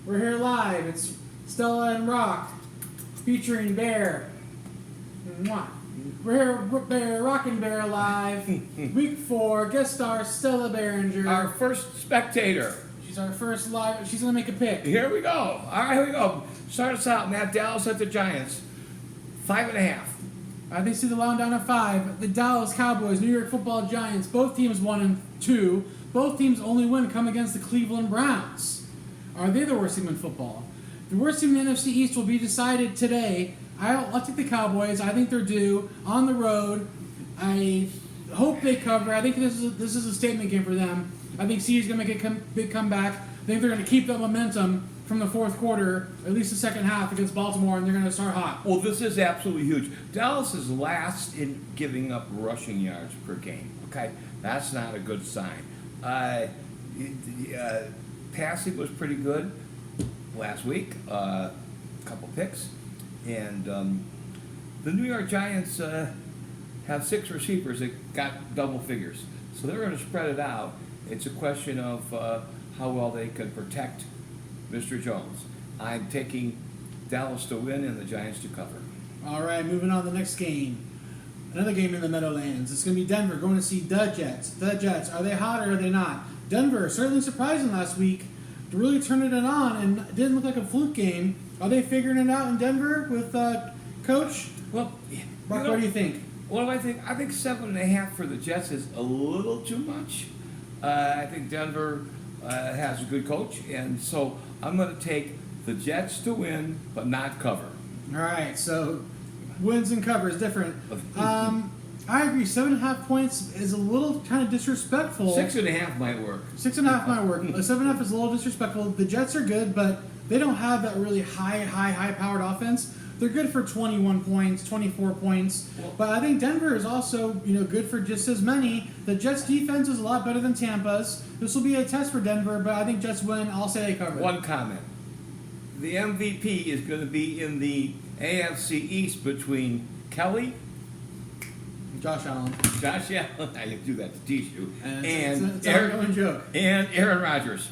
We're here live. It's Stella and Rock, featuring Behr. Mwah. We're here, Behr, Rock and Behr live. Week 4, guest star Stella Behringer. Our first spectator. She's our first live. She's gonna make a pick. Here we go. All right, here we go. Start us out, Matt. Dallas at the Giants. 5.5. They see the line down at 5. The Dallas Cowboys, New York Football Giants. Both teams 1-2. Both teams' only win come against the Cleveland Browns. Are they the worst team in football? The worst team in the NFC East will be decided today. I'll take the Cowboys. I think they're due on the road. I hope they cover. I think this is a statement game for them. I think CD's going to make a big comeback. I think they're going to keep that momentum from the fourth quarter, at least the second half against Baltimore, and they're going to start hot. Well, this is absolutely huge. Dallas is last in giving up rushing yards per game. Okay, that's not a good sign. Passing was pretty good last week. A couple picks. And the New York Giants have 6 receivers that got double figures. So they're going to spread it out. It's a question of how well they can protect Mr. Jones. I'm taking Dallas to win and the Giants to cover. All right, moving on to the next game. Another game in the Meadowlands. It's going to be Denver going to see the Jets. The Jets, are they hot or are they not? Denver, certainly surprising last week, really turning it on and it didn't look like a fluke game. Are they figuring it out in Denver with Coach? Well, Mark, what do you think? What do I think? I think 7.5 for the Jets is a little too much. I think Denver has a good coach, and so I'm going to take the Jets to win, but not cover. All right, so wins and covers different. I agree. 7.5 points is a little kind of disrespectful. 6.5 might work. 6.5 might work. 7.5 is a little disrespectful. The Jets are good, but they don't have that really high-powered offense. They're good for 21 points, 24 points. But I think Denver is also, good for just as many. The Jets' defense is a lot better than Tampa's. This will be a test for Denver, but I think Jets win. I'll say they cover. One comment. The MVP is going to be in the AFC East between Kelly, Josh Allen. I do that to tease you. And it's Aaron, an ongoing joke. And Aaron Rodgers.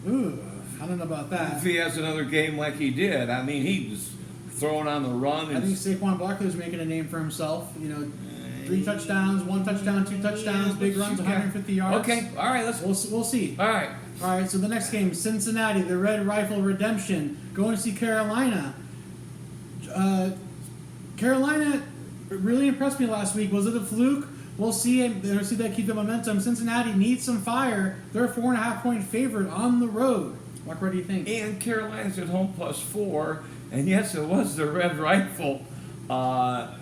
Ooh, I don't know about that. If he has another game like he did, I mean, he was throwing on the run. I think Saquon Barkley's making a name for himself. 3 touchdowns, 1 touchdown, 2 touchdowns, big runs, 150 yards. Okay, all right, we'll see. All right, so the next game, Cincinnati, the Red Rifle Redemption, going to see Carolina. Carolina really impressed me last week. Was it a fluke? We'll see. They'll see that keep the momentum. Cincinnati needs some fire. They're a 4.5-point favorite on the road. Mark, what do you think? And Carolina's at home +4, and yes, it was the Red Rifle. I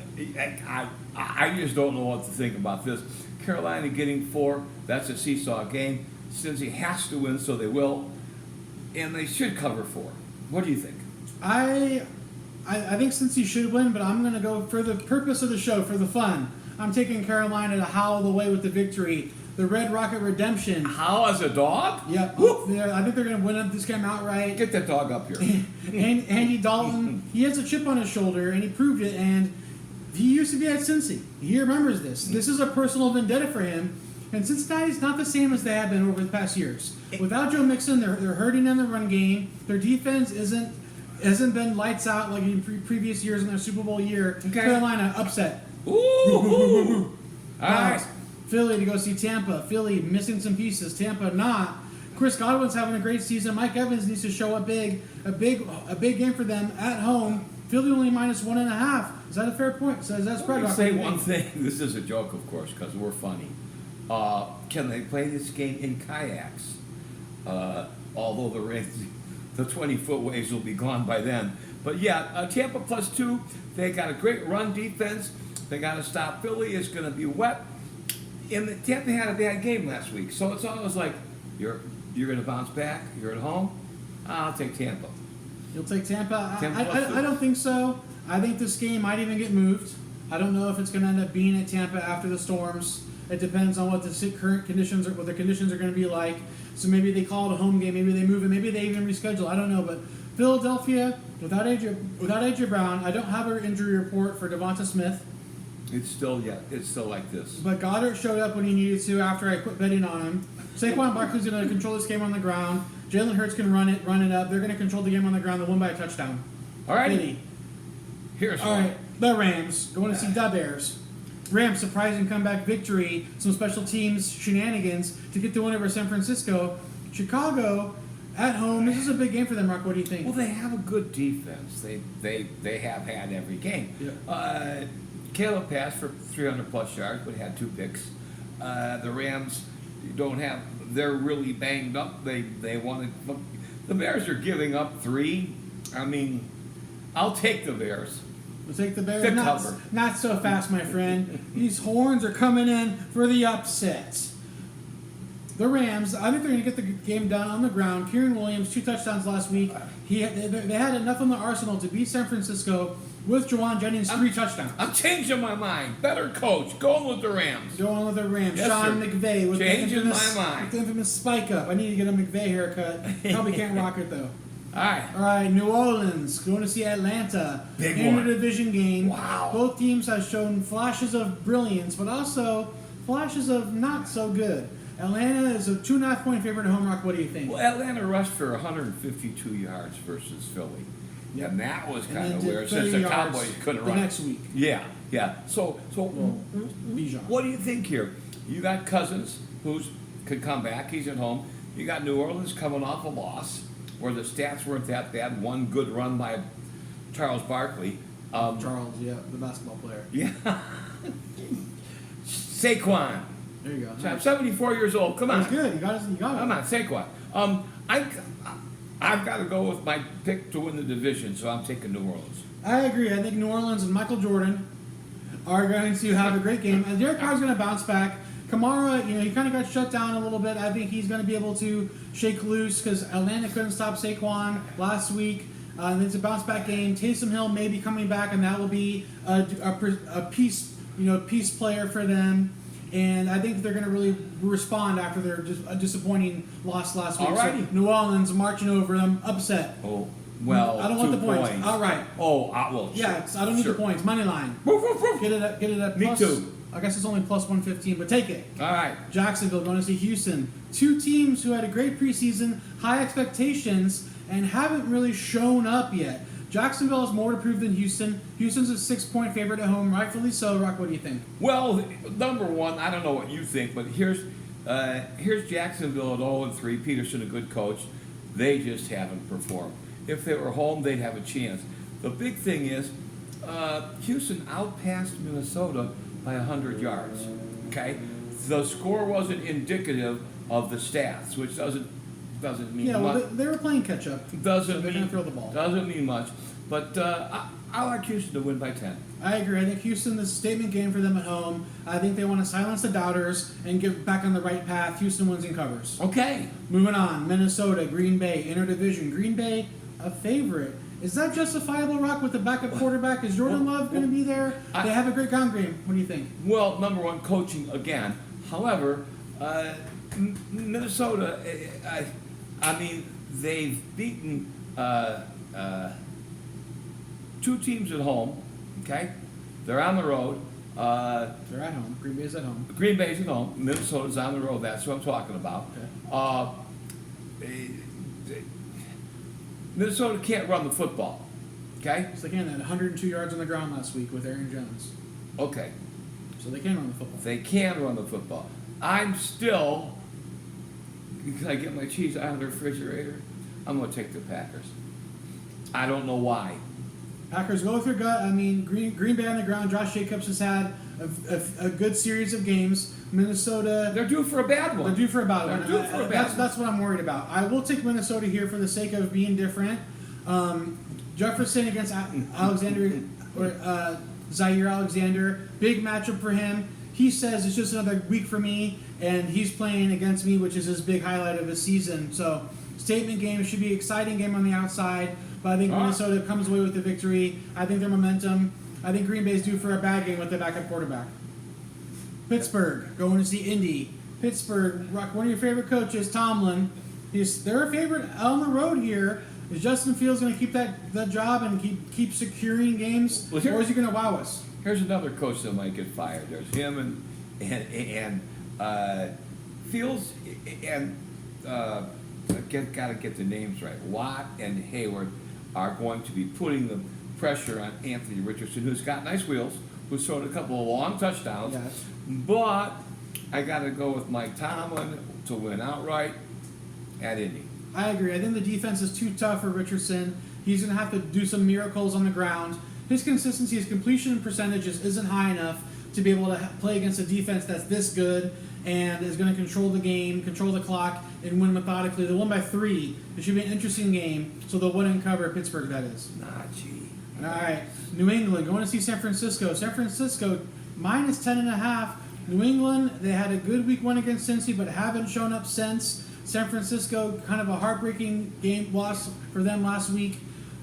just don't know what to think about this. Carolina getting 4, that's a seesaw game. Cincy has to win, so they will, and they should cover 4. What do you think? I think Cincy should win, but I'm going to go for the purpose of the show, for the fun. I'm taking Carolina to howl away with the victory. The Red Rocket Redemption. Howl as a dog? Yep. I think they're going to win this game outright. Get that dog up here. Andy Dalton, he has a chip on his shoulder, and he proved it, and he used to be at Cincy. He remembers this. This is a personal vendetta for him, and Cincinnati's not the same as they have been over the past years. Without Joe Mixon, they're hurting in the run game. Their defense hasn't been lights out like in previous years in their Super Bowl year. Okay. Carolina upset. All right. Philly to go see Tampa. Philly missing some pieces. Tampa not. Chris Godwin's having a great season. Mike Evans needs to show up big. A big game for them at home. Philly only -1.5. Is that a fair point? So is that spread? Let me say one thing. This is a joke, of course, because we're funny. Can they play this game in kayaks? Although the 20-foot waves will be gone by then. But yeah, Tampa +2. They got a great run defense. They got to stop Philly. It's going to be wet. And Tampa had a bad game last week, so it's always like you're going to bounce back. You're at home. I'll take Tampa. You'll take Tampa? I don't think so. I think this game might even get moved. I don't know if it's going to end up being at Tampa after the storms. It depends on what the current conditions are, what the conditions are going to be like. So maybe they call it a home game. Maybe they move it. Maybe they even reschedule. I don't know. But Philadelphia, without AJ Brown, I don't have an injury report for Devonta Smith. It's still like this. But Goddard showed up when he needed to after I quit betting on him. Saquon Barkley's going to control this game on the ground. Jalen Hurts can run it up. They're going to control the game on the ground. They won by a touchdown. All right. Pity. Here's All one. right, the Rams going to see the Bears. Rams surprising comeback victory. Some special teams shenanigans to get the win over San Francisco. Chicago at home. This is a big game for them, Rock. What do you think? Well, they have a good defense. They have had every game. Yeah. Caleb passed for 300 plus yards, but had 2 picks. The Rams don't have. They're really banged up. They wanted. The Bears are giving up 3. I mean, I'll take the Bears. We'll take the Bears. The not, cover. not so fast, my friend. These horns are coming in for the upset. The Rams, I think they're going to get the game done on the ground. Kieran Williams, 2 touchdowns last week. They had enough on the arsenal to beat San Francisco with Jawan Jennings, 3 touchdowns. I'm changing my mind. Better coach. Going with the Rams. Going with the Rams. Yes, Sean sir. McVay with Changing the infamous, my mind. with the infamous spike up. I need to get a McVay haircut. Probably can't rock it though. All right. All right, New Orleans going to see Atlanta. Big in one. a division game. Wow. Both teams have shown flashes of brilliance, but also flashes of not so good. Atlanta is a 2.5-point favorite at home. Rock, what do you think? Well, Atlanta rushed for 152 yards versus Philly. Yeah, and that was And kind then of did weird 30 since the yards Cowboys couldn't the run. next week. Yeah. So Bijan. what do you think here? You got Cousins, who could come back. He's at home. You got New Orleans coming off a loss, where the stats weren't that bad. One good run by Charles Barkley. Charles, yeah, the basketball player. Yeah. Saquon. There you go. So I'm 74 years old. Come on. That's good. You got it. Come on, Saquon. I've got to go with my pick to win the division, so I'm taking New Orleans. I agree. I think New Orleans and Michael Jordan are going to have a great game. And Derek Carr's going to bounce back. Kamara, he kind of got shut down a little bit. I think he's going to be able to shake loose because Atlanta couldn't stop Saquon last week. And it's a bounce back game. Taysom Hill may be coming back, and that will be a piece player for them. And I think they're going to really respond after their a disappointing loss last week. Alrighty. So New Orleans marching over them, upset. Oh, well, I don't want 2 the points. points. All right. Oh, well, Yeah, sure. I don't need Sure. the points. Money line. Woof, woof, woof. Get it up. Me plus, too. I guess it's only plus 115, but take it. All right. Jacksonville going to see Houston. 2 teams who had a great preseason, high expectations, and haven't really shown up yet. Jacksonville has more to prove than Houston. Houston's a 6-point favorite at home, rightfully so. Rock, what do you think? Well, number one, I don't know what you think, but here's Jacksonville at 0-3. Peterson, a good coach. They just haven't performed. If they were home, they'd have a chance. The big thing is, Houston outpassed Minnesota by 100 yards. Okay, the score wasn't indicative of the stats, which doesn't mean Yeah, much. well, they were playing catch up. Doesn't so they're mean going to throw the ball. Doesn't mean much, but I like Houston to win by 10. I agree. I think Houston is a statement game for them at home. I think they want to silence the doubters and get back on the right path. Houston wins and covers. Okay. Moving on, Minnesota, Green Bay, interdivision. Green Bay, a favorite. Is that justifiable, Rock, with the backup quarterback? Is Jordan Love going to be there? They have a great ground game. What do you think? Well, number one, coaching again. However, Minnesota, I mean, they've beaten 2 teams at home. Okay, they're on the road. They're at home. Green Bay's at home. Green Bay's at home. Minnesota's on the road. That's what I'm talking about. Okay. Minnesota can't run the football. Okay. So they can. They had 102 yards on the ground last week with Aaron Jones. Okay. So they can run the football. They can run the football. I'm still. Can I get my cheese out of the refrigerator? I'm going to take the Packers. I don't know why. Packers, go with your gut. I mean, Green Bay on the ground. Josh Jacobs has had a good series of games. Minnesota. They're due for a bad one. They're due for a bad one. They're due for a bad one. That's what I'm worried about. I will take Minnesota here for the sake of being different. Jefferson against Alexander or Zaire Alexander. Big matchup for him. He says it's just another week for me, and he's playing against me, which is his big highlight of his season. So, statement game. Should be an exciting game on the outside, but I think Minnesota comes away with the victory. I think their momentum. I think Green Bay's due for a bad game with their backup quarterback. Pittsburgh, going to see Indy. Pittsburgh, Rock, one of your favorite coaches, Tomlin. They're a favorite on the road here. Is Justin Fields going to keep that job and keep securing games, or is he going to wow us? Here's another coach that might get fired. There's him and Fields and got to get the names right. Watt and Hayward are going to be putting the pressure on Anthony Richardson, who's got nice wheels, who's thrown a couple of long touchdowns. Yes. But I got to go with Mike Tomlin to win outright at Indy. I agree. I think the defense is too tough for Richardson. He's going to have to do some miracles on the ground. His consistency, his completion percentages isn't high enough to be able to play against a defense that's this good and is going to control the game, control the clock, and win methodically. They'll win by 3. It should be an interesting game, so they'll win and cover Pittsburgh, that is. Gee. All right. New England going to see San Francisco. San Francisco minus 10.5. New England, they had a good week 1 against Cincy, but haven't shown up since. San Francisco, kind of a heartbreaking game loss for them last week.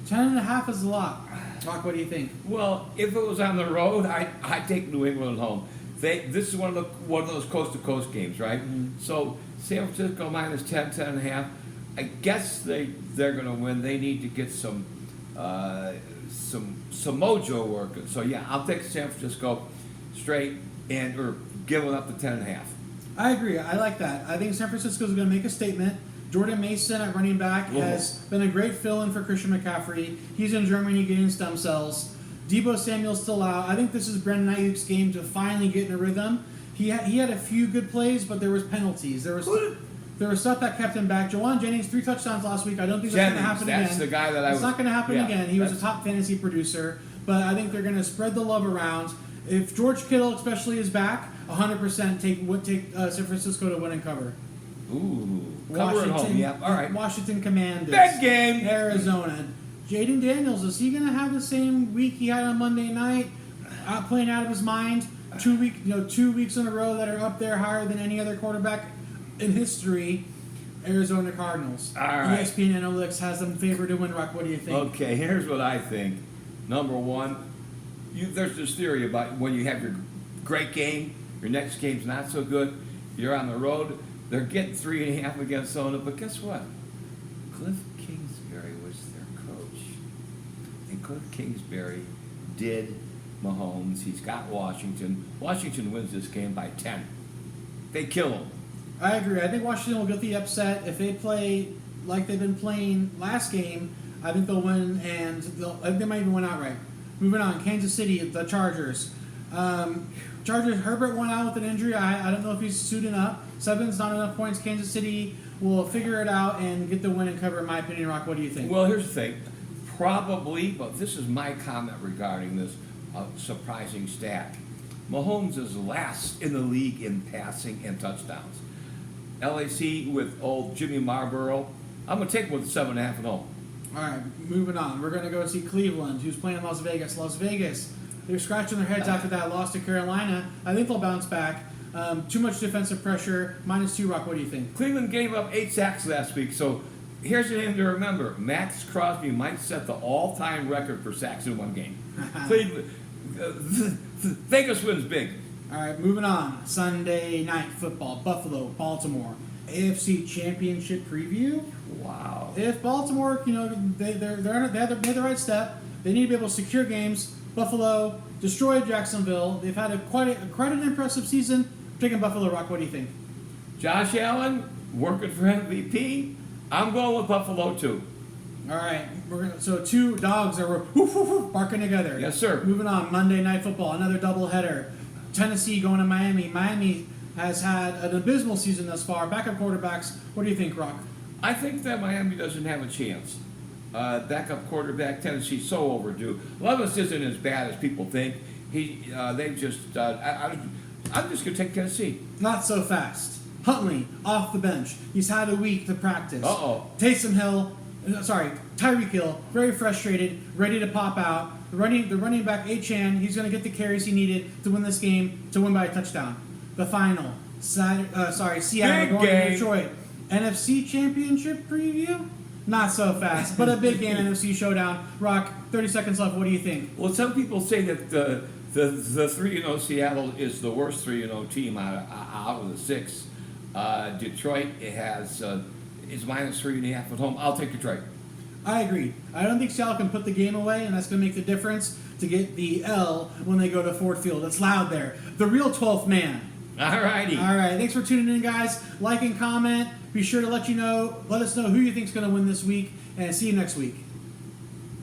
10.5 is a lot. Doc, what do you think? Well, if it was on the road, I'd take New England home. This is one of those coast-to-coast games, right? Mm-hmm. So San Francisco minus 10.5. I guess they're going to win. They need to get some mojo working. So yeah, I'll take San Francisco straight or giving up the 10.5. I agree. I like that. I think San Francisco is going to make a statement. Jordan Mason at running back has been a great fill-in for Christian McCaffrey. He's in Germany getting stem cells. Debo Samuel's still out. I think this is Brendan Ayuk's game to finally get in a rhythm. He had a few good plays, but there was penalties. There was stuff that kept him back. Jawan Jennings, 3 touchdowns last week. I don't think that's going to happen again. That's the guy that It's not going to happen again. He was a top fantasy producer, but I think they're going to spread the love around. If George Kittle especially is back, 100% take San Francisco to win and cover. Ooh, cover at home. Yeah, all right. Washington Commanders. Big game. Arizona. Jaden Daniels, is he going to have the same week he had on Monday night, playing out of his mind? 2 weeks in a row that are up there higher than any other quarterback in history. Arizona Cardinals. All right. ESPN Analytics has them favored to win. Rock, what do you think? Okay, here's what I think. Number one, there's this theory about when you have your great game, your next game's not so good. You're on the road. They're getting 3.5 against Zona, but guess what? Cliff Kingsbury was their coach. And Cliff Kingsbury did Mahomes. He's got Washington. Washington wins this game by 10. They kill him. I agree. I think Washington will get the upset. If they play like they've been playing last game, I think they'll win, and I think they might even win outright. Moving on, Kansas City, the Chargers. Herbert went out with an injury. I don't know if he's suiting up. 7's not enough points. Kansas City will figure it out and get the win and cover, in my opinion. Rock, what do you think? Well, here's the thing. Probably, but this is my comment regarding this surprising stat. Mahomes is last in the league in passing and touchdowns. LAC with old Jimmy Marlborough. I'm going to take him with 7.5 at home. All right, moving on. We're going to go see Cleveland, who's playing Las Vegas. Las Vegas, they're scratching their heads after that loss to Carolina. I think they'll bounce back. Too much defensive pressure. -2, Rock, what do you think? Cleveland gave up 8 sacks last week, so here's the name to remember. Max Crosby might set the all-time record for sacks in one game. Cleveland, Vegas wins big. All right, moving on. Sunday night football, Buffalo, Baltimore. AFC Championship preview. Wow. If Baltimore, they made the right step. They need to be able to secure games. Buffalo destroyed Jacksonville. They've had quite an impressive season. I'm taking Buffalo. Rock, what do you think? Josh Allen working for MVP. I'm going with Buffalo too. All right, so 2 dogs are woof, woof, woof, barking together. Yes, sir. Moving on, Monday Night Football, another doubleheader. Tennessee going to Miami. Miami has had an abysmal season thus far. Backup quarterbacks. What do you think, Rock? I think that Miami doesn't have a chance. Backup quarterback, Tennessee's so overdue. Levis isn't as bad as people think. I'm just going to take Tennessee. Not so fast. Huntley off the bench. He's had a week to practice. Tyreek Hill, very frustrated, ready to pop out. The running back Achane, he's going to get the carries he needed to win this game, to win by a touchdown. The final, Seattle going to Detroit. NFC Championship preview? Not so fast, but a big game, NFC showdown. Rock, 30 seconds left. What do you think? Well, some people say that the 3-0 Seattle is the worst 3-0 team out of the 6. Detroit is -3.5 at home. I'll take Detroit. I agree. I don't think Seattle can put the game away, and that's going to make the difference to get the L when they go to Ford Field. It's loud there. The real 12th man, All righty. All right. Thanks for tuning in, guys. Like and comment. Be sure to let us know who you think's going to win this week, and see you next week.